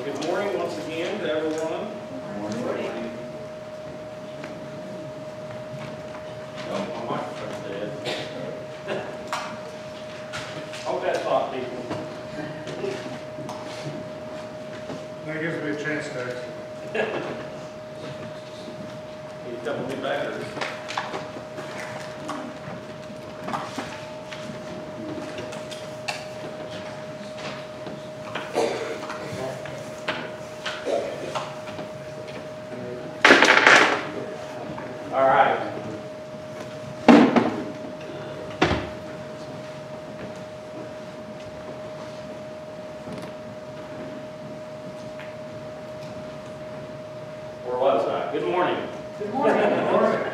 Well, good morning once again to everyone. Good morning. Oh, my microphone's dead. Hold that thought, people. That gives me a chance to exit. Need a couple new backers. All right. Where was I? Good morning. Good morning. Good morning.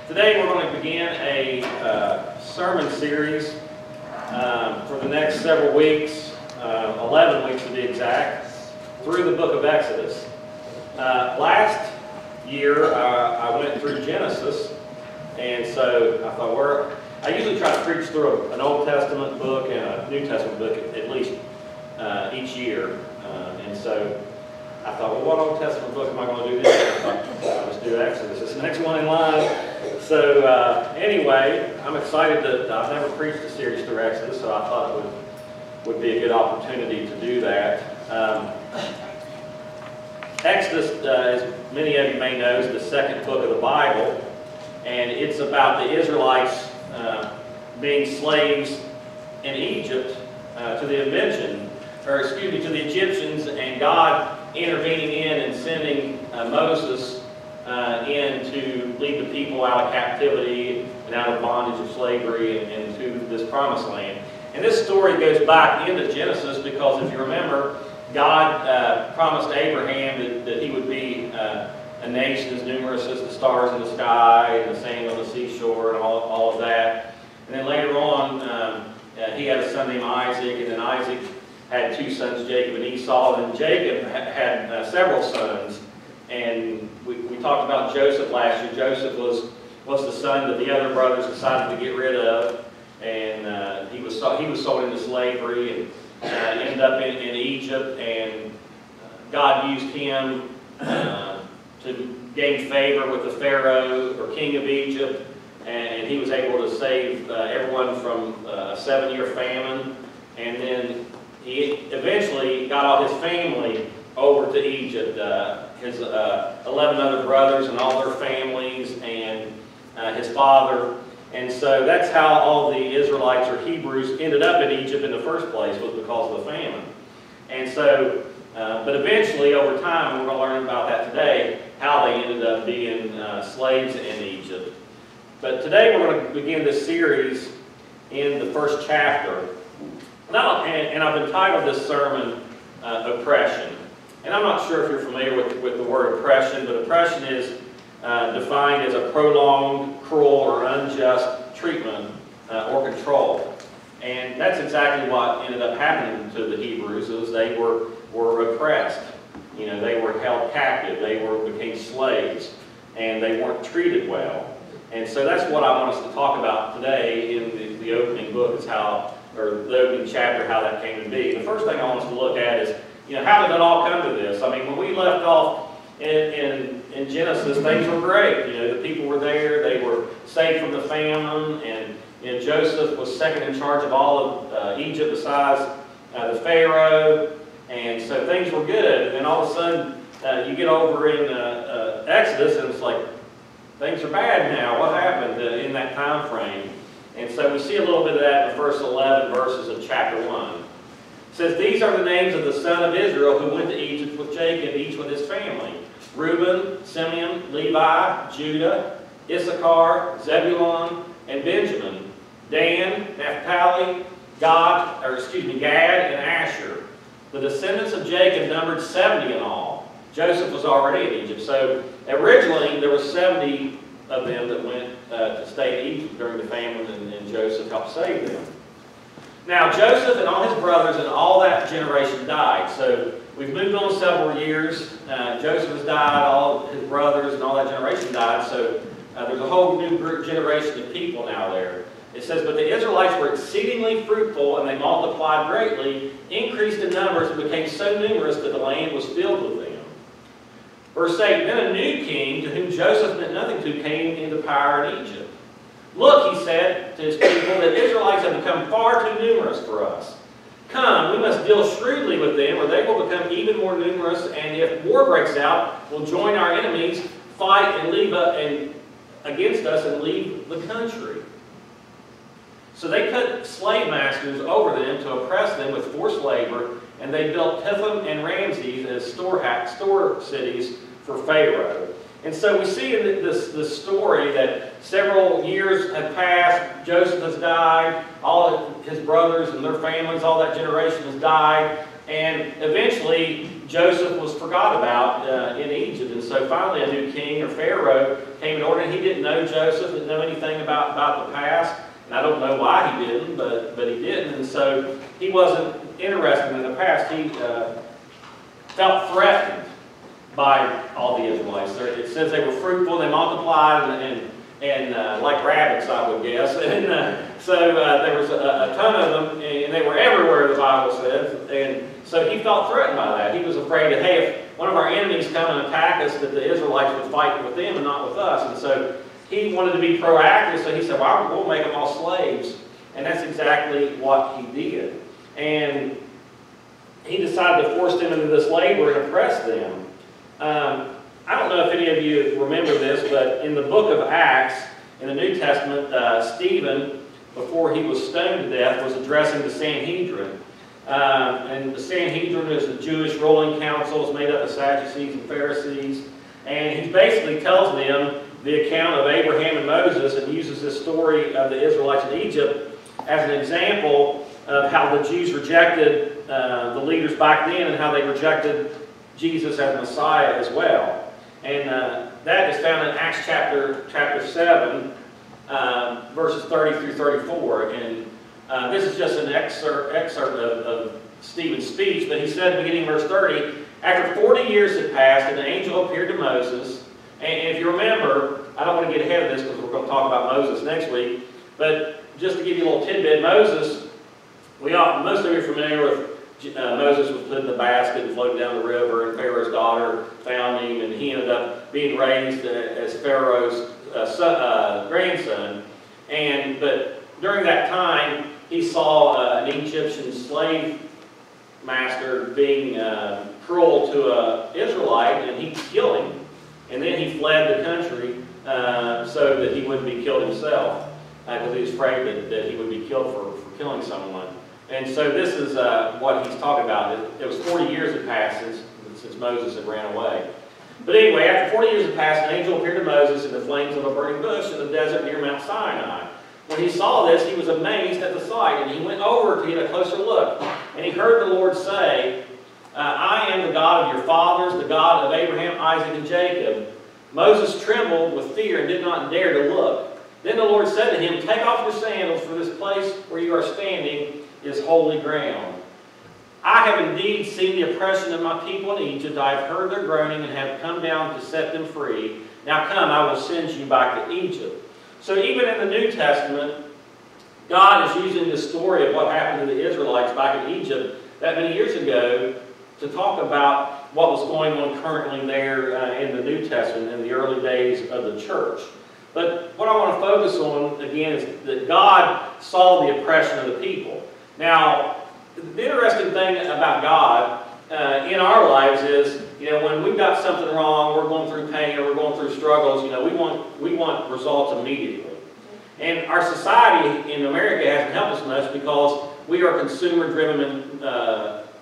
Today we're going to begin a sermon series for the next several weeks, 11 weeks to be exact, through the book of Exodus. Last year I went through Genesis, and so I thought, I usually try to preach through an Old Testament book and a New Testament book at least each year, and so I thought, well, what Old Testament book am I going to do this? I thought, let's do Exodus. It's the next one in line. So anyway, I'm excited that I've never preached a series through Exodus, so I thought it would be a good opportunity to do that. Exodus, as many of you may know, is the second book of the Bible, and it's about the Israelites being slaves in Egypt to the Egyptians, and God intervening in and sending Moses in to lead the people out of captivity and out of bondage of slavery and to this promised land. And this story goes back into Genesis because if you remember, God promised Abraham that he would be a nation as numerous as the stars in the sky and the sand on the seashore and all of that. And then later on, he had a son named Isaac, and then Isaac had two sons, Jacob and Esau, and Jacob had several sons. And we talked about Joseph last year. Joseph was the son that the other brothers decided to get rid of, and he was sold into slavery and ended up in Egypt. And God used him to gain favor with the Pharaoh or king of Egypt, and he was able to save everyone from a 7-year famine. And then he eventually got all his family over to Egypt, his 11 other brothers and all their families, and his father. And so that's how all the Israelites or Hebrews ended up in Egypt in the first place, was because of the famine. And so, but eventually, over time, we're going to learn about that today, how they ended up being slaves in Egypt. But today we're going to begin this series in the first chapter. And I've entitled this sermon, Oppression. And I'm not sure if you're familiar with the word oppression, but oppression is defined as a prolonged, cruel, or unjust treatment or control. And that's exactly what ended up happening to the Hebrews, is they were oppressed. You know, they were held captive, they became slaves, and they weren't treated well. And so that's what I want us to talk about today in the opening book, is how, or the opening chapter, how that came to be. The first thing I want us to look at is, you know, how did it all come to this? I mean, when we left off in Genesis, things were great. You know, the people were there, they were saved from the famine, and you know, Joseph was second in charge of all of Egypt besides the Pharaoh, and so things were good. And then all of a sudden, you get over in Exodus, and it's like, things are bad now. What happened in that time frame? And so we see a little bit of that in the first 11 verses of chapter 1. It says, "These are the names of the son of Israel who went to Egypt with Jacob, each with his family: Reuben, Simeon, Levi, Judah, Issachar, Zebulun, and Benjamin, Dan, Naphtali, Gad, and Asher. The descendants of Jacob numbered 70 in all." Joseph was already in Egypt, so originally there were 70 of them that went to stay in Egypt during the famine, and Joseph helped save them. Now Joseph and all his brothers and all that generation died. So we've moved on several years. Joseph has died, all his brothers and all that generation died. So there's a whole new generation of people now there. It says, but the Israelites were exceedingly fruitful, and they multiplied greatly, increased in numbers, and became so numerous that the land was filled with them. Verse 8, then a new king, to whom Joseph meant nothing to, came into power in Egypt. Look, he said to his people, the Israelites have become far too numerous for us. Come, we must deal shrewdly with them, or they will become even more numerous, and if war breaks out, we'll join our enemies, fight, and leave against us and leave the country. So they put slave masters over them to oppress them with forced labor, and they built Pithom and Ramses as store cities for Pharaoh. And so we see in this story that several years have passed, Joseph has died, all of his brothers and their families, all that generation has died, and eventually Joseph was forgot about in Egypt. And so finally a new king or Pharaoh came in order, and he didn't know Joseph, didn't know anything about the past, and I don't know why he didn't, but he didn't, and so he wasn't interested in the past. He felt threatened by all the Israelites. It says they were fruitful, they multiplied, and like rabbits, I would guess. And so there was a ton of them, and they were everywhere, the Bible says. And so he felt threatened by that. He was afraid that, hey, if one of our enemies come and attack us, that the Israelites would fight with them and not with us. And so he wanted to be proactive, so he said, well, we'll make them all slaves. And that's exactly what he did. And he decided to force them into this labor and oppress them. I don't know if any of you remember this, but in the book of Acts, in the New Testament, Stephen, before he was stoned to death, was addressing the Sanhedrin. And the Sanhedrin is the Jewish ruling council. It's made up of Sadducees and Pharisees. And he basically tells them the account of Abraham and Moses and uses this story of the Israelites in Egypt as an example of how the Jews rejected the leaders back then and how they rejected Jesus as Messiah as well. And that is found in Acts chapter 7, verses 30 through 34. And this is just an excerpt of Stephen's speech, but he said, beginning verse 30, after 40 years had passed, an angel appeared to Moses. And if you remember, I don't want to get ahead of this because we're going to talk about Moses next week, but just to give you a little tidbit, Moses, most of you are familiar with Moses was put in the basket and floated down the river, and Pharaoh's daughter found him, and he ended up being raised as Pharaoh's grandson. But during that time, he saw an Egyptian slave master being cruel to an Israelite, and he killed him. And then he fled the country so that he wouldn't be killed himself, because he was afraid that he would be killed for killing someone. And so this is what he's talking about. It was 40 years had passed since Moses had ran away. But anyway, after 40 years had passed, an angel appeared to Moses in the flames of a burning bush in the desert near Mount Sinai. When he saw this, he was amazed at the sight, and he went over to get a closer look. And he heard the Lord say, I am the God of your fathers, the God of Abraham, Isaac, and Jacob. Moses trembled with fear and did not dare to look. Then the Lord said to him, take off your sandals, for this place where you are standing is holy ground. I have indeed seen the oppression of my people in Egypt. I have heard their groaning and have come down to set them free. Now come, I will send you back to Egypt. So even in the New Testament, God is using the story of what happened to the Israelites back in Egypt that many years ago to talk about what was going on currently there in the New Testament in the early days of the church. But what I want to focus on, again, is that God saw the oppression of the people. Now, the interesting thing about God in our lives is, when we've got something wrong, we're going through pain or we're going through struggles, we want results immediately. And our society in America hasn't helped us much because we are a consumer-driven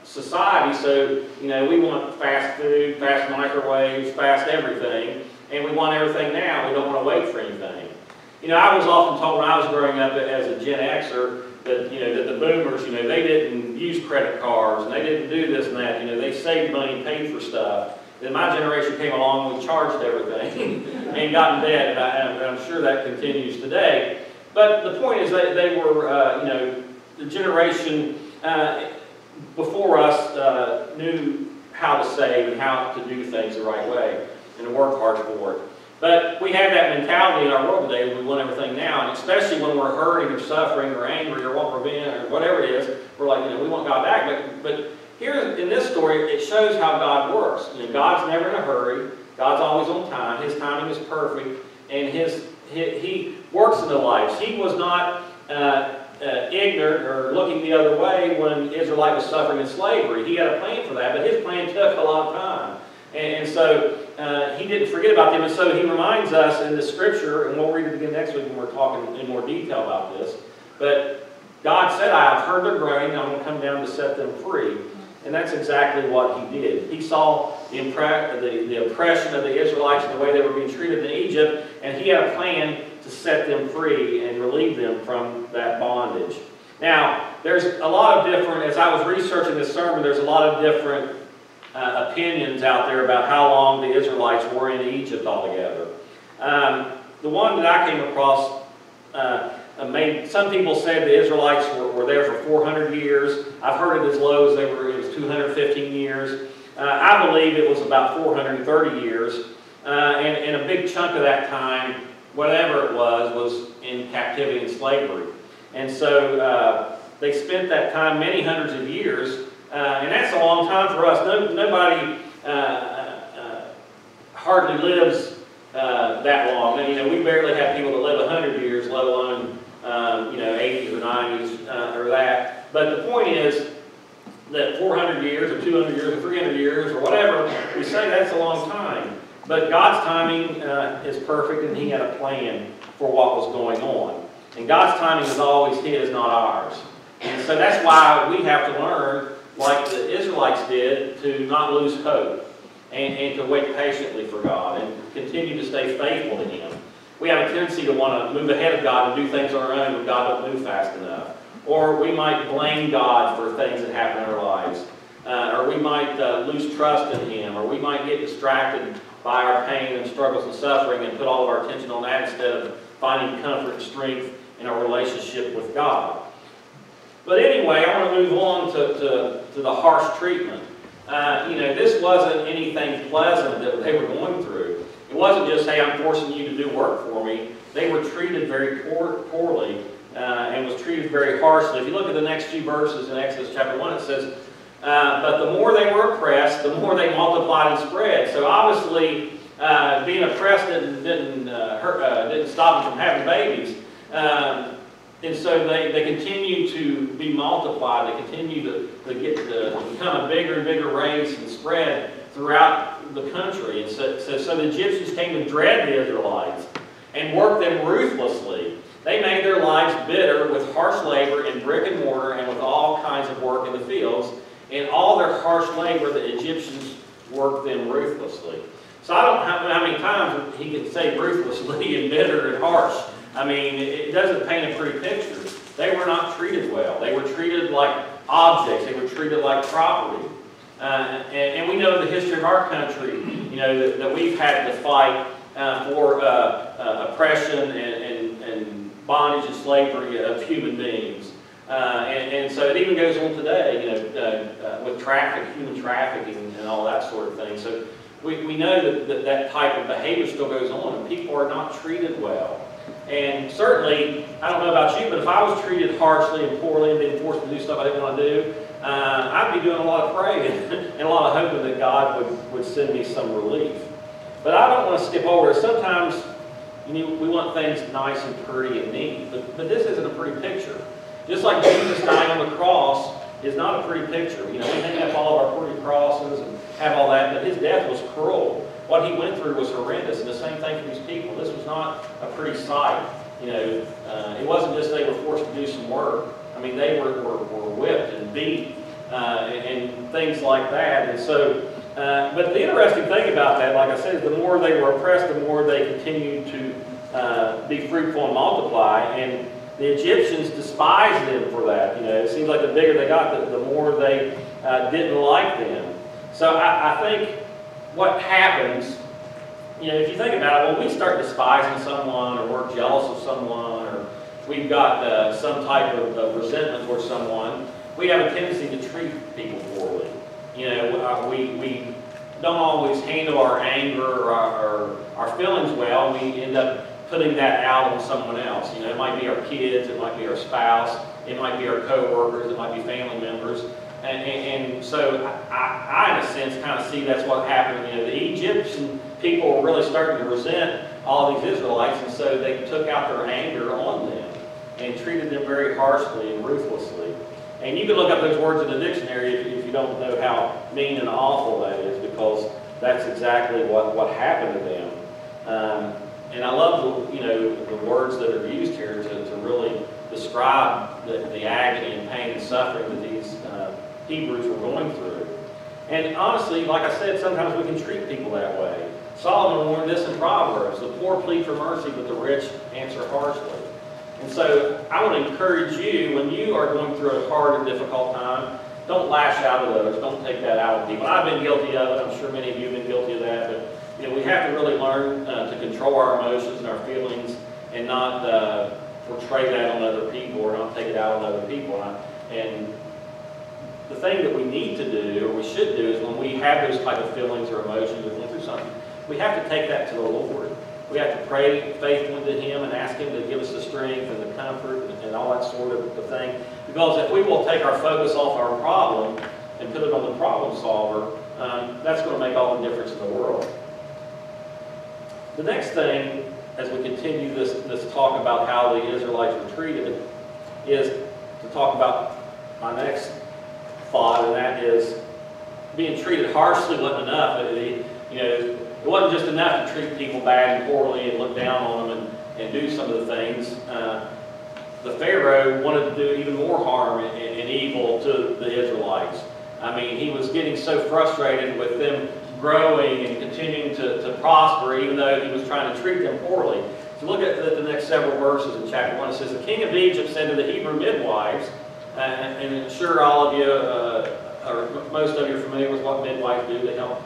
society. So, we want fast food, fast microwaves, fast everything, and we want everything now. We don't want to wait for anything. I was often told when I was growing up as a Gen Xer that, that the boomers, they didn't use credit cards and they didn't do this and that. They saved money and paid for stuff. Then my generation came along, we charged everything and got in debt, and I'm sure that continues today. But the point is that they were, the generation before us knew how to save and how to do things the right way and to work hard for it. But we have that mentality in our world today. We want everything now, and especially when we're hurting or suffering or angry or want revenge or whatever it is, we're like, we want God back. But here in this story, it shows how God works. God's never in a hurry. God's always on time. His timing is perfect, and He works in the lives. He was not ignorant or looking the other way when Israelite was suffering in slavery. He had a plan for that, but His plan took a lot of time. And so He didn't forget about them. And so He reminds us in the Scripture, and we'll read it again next week when we're talking in more detail about this, but God said, I have heard their groaning, and I'm going to come down to set them free. And that's exactly what He did. He saw the oppression of the Israelites and the way they were being treated in Egypt, and He had a plan to set them free and relieve them from that bondage. Now, there's a lot of different, as I was researching this sermon, there's a lot of different opinions out there about how long the Israelites were in Egypt altogether. The one that I came across some people said the Israelites were there for 400 years. I've heard it as low as it was 215 years. I believe it was about 430 years. And a big chunk of that time, whatever it was in captivity and slavery. And so they spent that time, many hundreds of years, and that's a long time for us. Nobody hardly lives that long. And, we barely have people that live 100 years, let alone 80s or 90s or that. But the point is that 400 years or 200 years or 300 years or whatever, we say that's a long time. But God's timing is perfect, and He had a plan for what was going on. And God's timing is always His, not ours. And so that's why we have to learn, like the Israelites did, to not lose hope and to wait patiently for God and continue to stay faithful to Him. We have a tendency to want to move ahead of God and do things on our own when God don't move fast enough. Or we might blame God for things that happen in our lives. Or we might lose trust in Him. Or we might get distracted by our pain and struggles and suffering and put all of our attention on that instead of finding comfort and strength in our relationship with God. But anyway, I want to move on to the harsh treatment. This wasn't anything pleasant that they were going through. It wasn't just, hey, I'm forcing you to do work for me. They were treated very poorly and was treated very harshly. If you look at the next few verses in Exodus chapter 1, it says, but the more they were oppressed, the more they multiplied and spread. So obviously, being oppressed didn't stop them from having babies. And so they continue to be multiplied. They continue to become a bigger and bigger race and spread throughout the country. And so the Egyptians came to dread the Israelites and worked them ruthlessly. They made their lives bitter with harsh labor in brick and mortar and with all kinds of work in the fields. In all their harsh labor, the Egyptians worked them ruthlessly. So I don't know how many times he can say ruthlessly and bitter and harsh. I mean, it doesn't paint a pretty picture. They were not treated well. They were treated like objects. They were treated like property. And we know the history of our country, that we've had to fight for oppression and bondage and slavery of human beings. And so it even goes on today, with human trafficking and all that sort of thing. So we know that type of behavior still goes on, and people are not treated well. And certainly, I don't know about you, but if I was treated harshly and poorly and being forced to do stuff I didn't want to do, I'd be doing a lot of praying and a lot of hoping that God would send me some relief. But I don't want to skip over it. Sometimes we want things nice and pretty and neat, but this isn't a pretty picture. Just like Jesus dying on the cross is not a pretty picture. We hang up all of our pretty crosses and have all that, but His death was cruel. What He went through was horrendous, and the same thing for these people. This was not a pretty sight. It wasn't just they were forced to do some work. I mean, they were whipped and beat and things like that. And so, but the interesting thing about that, like I said, is the more they were oppressed, the more they continued to be fruitful and multiply. And the Egyptians despised them for that. It seems like the bigger they got, the more they didn't like them. So I think what happens, if you think about it, when we start despising someone, or we're jealous of someone, or we've got some type of resentment towards someone, we have a tendency to treat people poorly. We don't always handle our anger or our feelings well. We end up putting that out on someone else. You know, it might be our kids, it might be our spouse, it might be our co-workers, it might be family members. And so I, in a sense, kind of see that's what happened. You know, the Egyptian people were really starting to resent all these Israelites, and so they took out their anger on them and treated them very harshly and ruthlessly. And you can look up those words in the dictionary if you don't know how mean and awful that is, because that's exactly what happened to them. And I love the words that are used here to really describe the agony and pain and suffering that these Hebrews were going through. And honestly, like I said, sometimes we can treat people that way. Solomon warned this in Proverbs: the poor plead for mercy, but the rich answer harshly. And so I want to encourage you, when you are going through a hard and difficult time, don't lash out at others. Don't take that out on people. I've been guilty of it. I'm sure many of you have been guilty of that. But we have to really learn to control our emotions and our feelings and not portray that on other people or not take it out on other people. And the thing that we need to do, or we should do, is when we have those type of feelings or emotions or going through something, we have to take that to the Lord. We have to pray faithfully to Him and ask Him to give us the strength and the comfort and all that sort of thing. Because if we will take our focus off our problem and put it on the problem solver, that's going to make all the difference in the world. The next thing, as we continue this talk about how the Israelites were treated, is to talk about my next thought, and that is being treated harshly wasn't enough. It wasn't just enough to treat people bad and poorly and look down on them and do some of the things. The Pharaoh wanted to do even more harm and evil to the Israelites. I mean, he was getting so frustrated with them growing and continuing to prosper, even though he was trying to treat them poorly. So look at the next several verses in chapter 1. It says, the king of Egypt said to the Hebrew midwives, and I'm sure all of you, or most of you are familiar with what midwives do. They help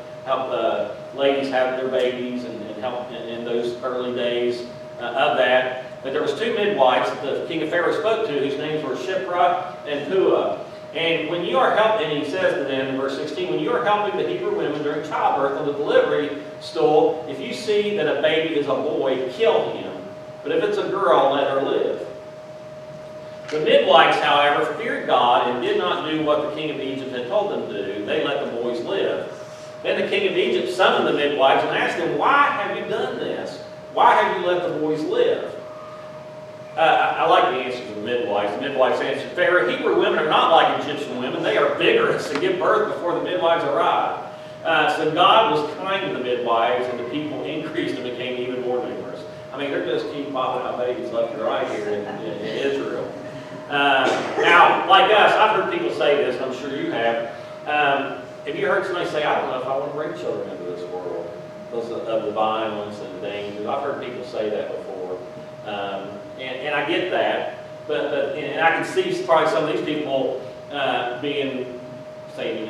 ladies have their babies and help in those early days of that. But there was two midwives that the king of Pharaoh spoke to, whose names were Shiphrah and Puah. And when you are helping, and he says to them in verse 16, when you are helping the Hebrew women during childbirth on the delivery stool, if you see that a baby is a boy, kill him. But if it's a girl, let her live. The midwives, however, feared God and did not do what the king of Egypt had told them to do. They let the boys live. Then the king of Egypt summoned the midwives and asked them, why have you done this? Why have you let the boys live? I like the answer to the midwives. The midwives answered, Pharaoh, Hebrew women are not like Egyptian women. They are vigorous and give birth before the midwives arrive. So God was kind to the midwives, and the people increased and became even more numerous. I mean, they're just keep popping out babies left and right here in Israel. Now, like us, I've heard people say this, and I'm sure you have. Have you heard somebody say, I don't know if I want to bring children into this world because of the violence and the dangers? I've heard people say that before. And I get that, and I can see probably some of these people saying,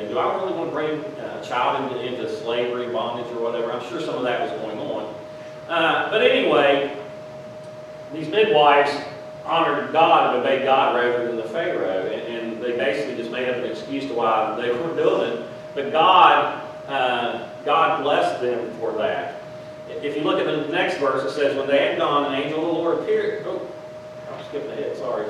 do I really want to bring a child into slavery, bondage, or whatever? I'm sure some of that was going on. But anyway, these midwives honored God and obeyed God rather than the Pharaoh, and they basically just made up an excuse to why they were doing it. But God blessed them for that. If you look at the next verse, it says, when they had gone, an angel of the Lord appeared. Oh, I'm skipping ahead, sorry.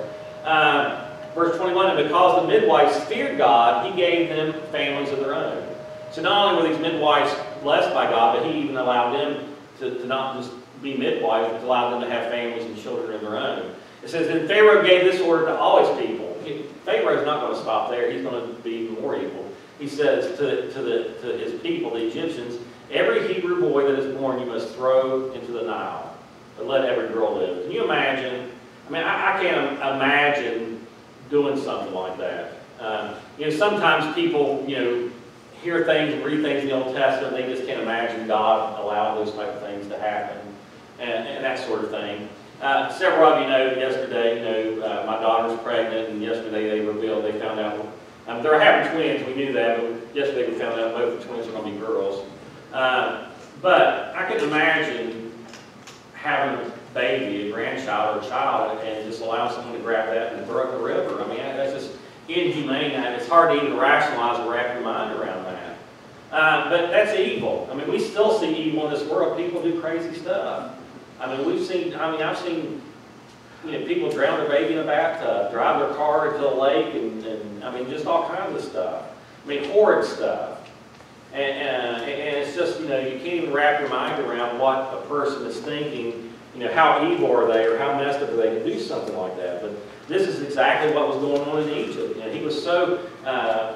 Verse 21, and because the midwives feared God, He gave them families of their own. So not only were these midwives blessed by God, but He even allowed them to not just be midwives, but allowed them to have families and children of their own. It says, then Pharaoh gave this order to all his people. Pharaoh's not going to stop there. He's going to be even more evil. He says to his people, the Egyptians, every Hebrew boy that is born you must throw into the Nile, but let every girl live. Can you imagine? I mean, I can't imagine doing something like that. Sometimes people, hear things and read things in the Old Testament, and they just can't imagine God allowed those type of things to happen, and that sort of thing. Several of you know yesterday, my daughter's pregnant, and yesterday they found out, they're having twins, we knew that, but yesterday we found out both the twins are going to be girls. But I can imagine having a baby, a grandchild, or a child, and just allow someone to grab that and throw it in the river. I mean, that's just inhumane, and it's hard to even rationalize or wrap your mind around that. But that's evil. I mean, we still see evil in this world. People do crazy stuff. I mean, I've seen people drown their baby in a bathtub, drive their car into a lake, and I mean, just all kinds of stuff. I mean, horrid stuff. And it's just, you can't even wrap your mind around what a person is thinking, how evil are they or how messed up are they to do something like that. But this is exactly what was going on in Egypt. He was so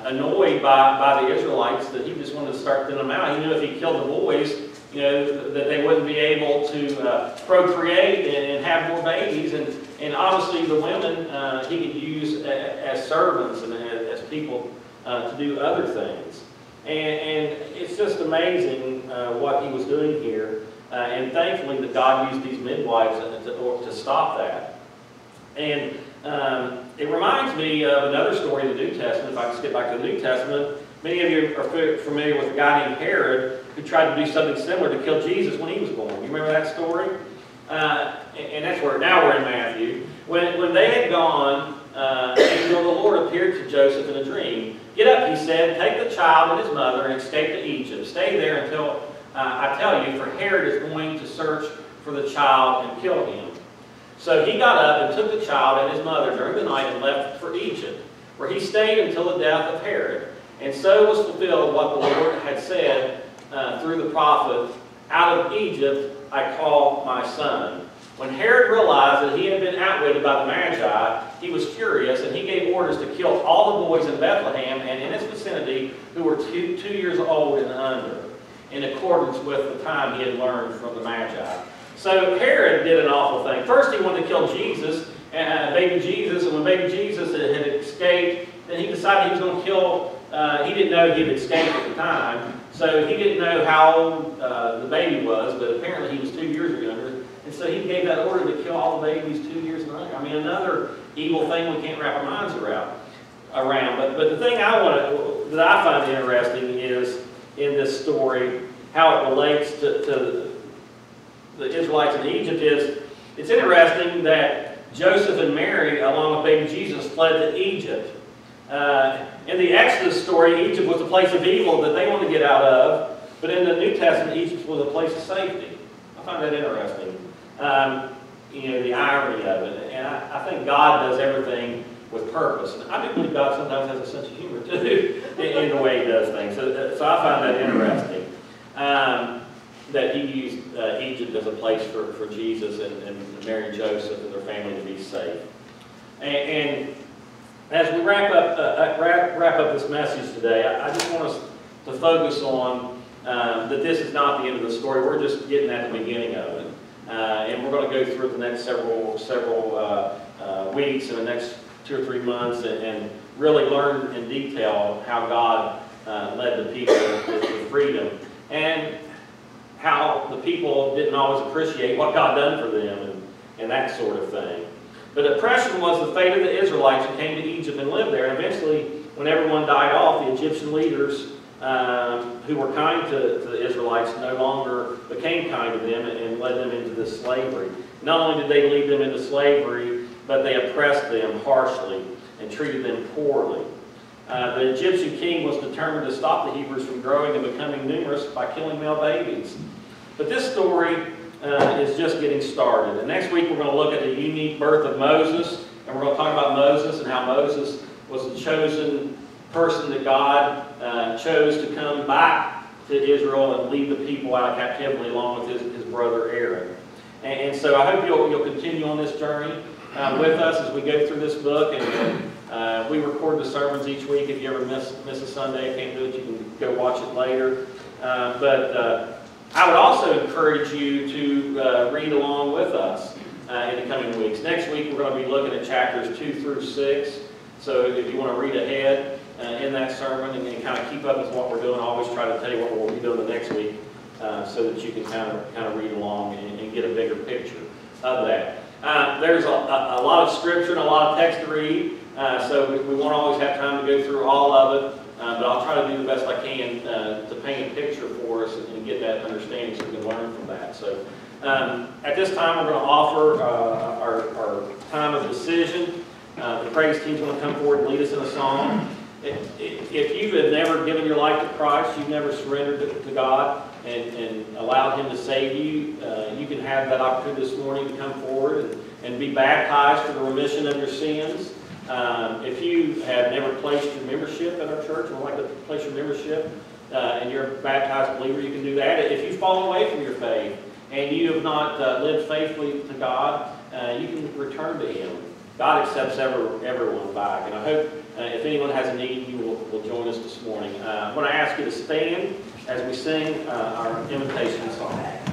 annoyed by the Israelites that he just wanted to start thinning them out. He knew if he killed the boys, that they wouldn't be able to procreate and have more babies. And obviously the women he could use as servants and as people to do other things. And it's just amazing what he was doing here. And thankfully that God used these midwives to stop that. And it reminds me of another story in the New Testament. If I can skip back to the New Testament, many of you are familiar with a guy named Herod who tried to do something similar to kill Jesus when he was born. You remember that story? And that's where, now we're in Matthew. When they had gone, an angel of the Lord appeared to Joseph in a dream. "Get up," he said, "take the child and his mother and escape to Egypt. Stay there until I tell you, for Herod is going to search for the child and kill him." So he got up and took the child and his mother during the night and left for Egypt, where he stayed until the death of Herod. And so was fulfilled what the Lord had said through the prophet, "Out of Egypt I call my son." When Herod realized that he had been outwitted by the Magi, he was furious, and he gave orders to kill all the boys in Bethlehem and in its vicinity who were 2 years old and under, in accordance with the time he had learned from the Magi. So Herod did an awful thing. First he wanted to kill Jesus, baby Jesus, and when baby Jesus had escaped, then he decided he was going to kill, he didn't know he had escaped at the time, so he didn't know how old the baby was, but apparently he was 2 years or younger. And so he gave that order to kill all the babies 2 years and under. I mean, another evil thing we can't wrap our minds around. But the thing that I find interesting is in this story, how it relates to the Israelites in Egypt is, it's interesting that Joseph and Mary, along with baby Jesus, fled to Egypt. In the Exodus story, Egypt was a place of evil that they wanted to get out of, but in the New Testament, Egypt was a place of safety. I find that interesting. The irony of it. And I think God does everything with purpose. And I do believe God sometimes has a sense of humor, too, in the way he does things. So I find that interesting. That he used Egypt as a place for Jesus and Mary and Joseph and their family to be safe. And as we wrap up this message today, I just want us to focus on that this is not the end of the story. We're just getting at the beginning of it. And we're going to go through the next several weeks and the next 2 or 3 months and really learn in detail how God led the people to freedom and how the people didn't always appreciate what God done for them and that sort of thing. But oppression was the fate of the Israelites who came to Egypt and lived there. And eventually, when everyone died off, the Egyptian leaders who were kind to the Israelites no longer became kind to them and led them into this slavery. Not only did they lead them into slavery, but they oppressed them harshly and treated them poorly. The Egyptian king was determined to stop the Hebrews from growing and becoming numerous by killing male babies. But this story is just getting started. And next week we're going to look at the unique birth of Moses, and we're going to talk about Moses and how Moses was the chosen person that God chose to come back to Israel and lead the people out of captivity along with his brother Aaron. And so I hope you'll continue on this journey with us as we go through this book. And we record the sermons each week. If you ever miss a Sunday, can't do it, you can go watch it later. But I would also encourage you to read along with us in the coming weeks. Next week we're going to be looking at chapters 2 through 6. So if you want to read ahead in that sermon and kind of keep up with what we're doing, I always try to tell you what we'll be doing the next week so that you can kind of read along and get a bigger picture of that. There's a lot of scripture and a lot of text to read, so we won't always have time to go through all of it, but I'll try to do the best I can to paint a picture for us and get that understanding so we can learn from that. So at this time we're going to offer our time of decision. The praise team's going to come forward and lead us in a song. If you have never given your life to Christ, you've never surrendered to God and allowed Him to save you, you can have that opportunity this morning to come forward and be baptized for the remission of your sins. If you have never placed your membership at our church and would like to place your membership, and you're a baptized believer, you can do that. If you've fallen away from your faith and you have not lived faithfully to God, you can return to Him. God accepts everyone back. And I hope if anyone has a need, you will join us this morning. I'm going to ask you to stand as we sing our invitation song.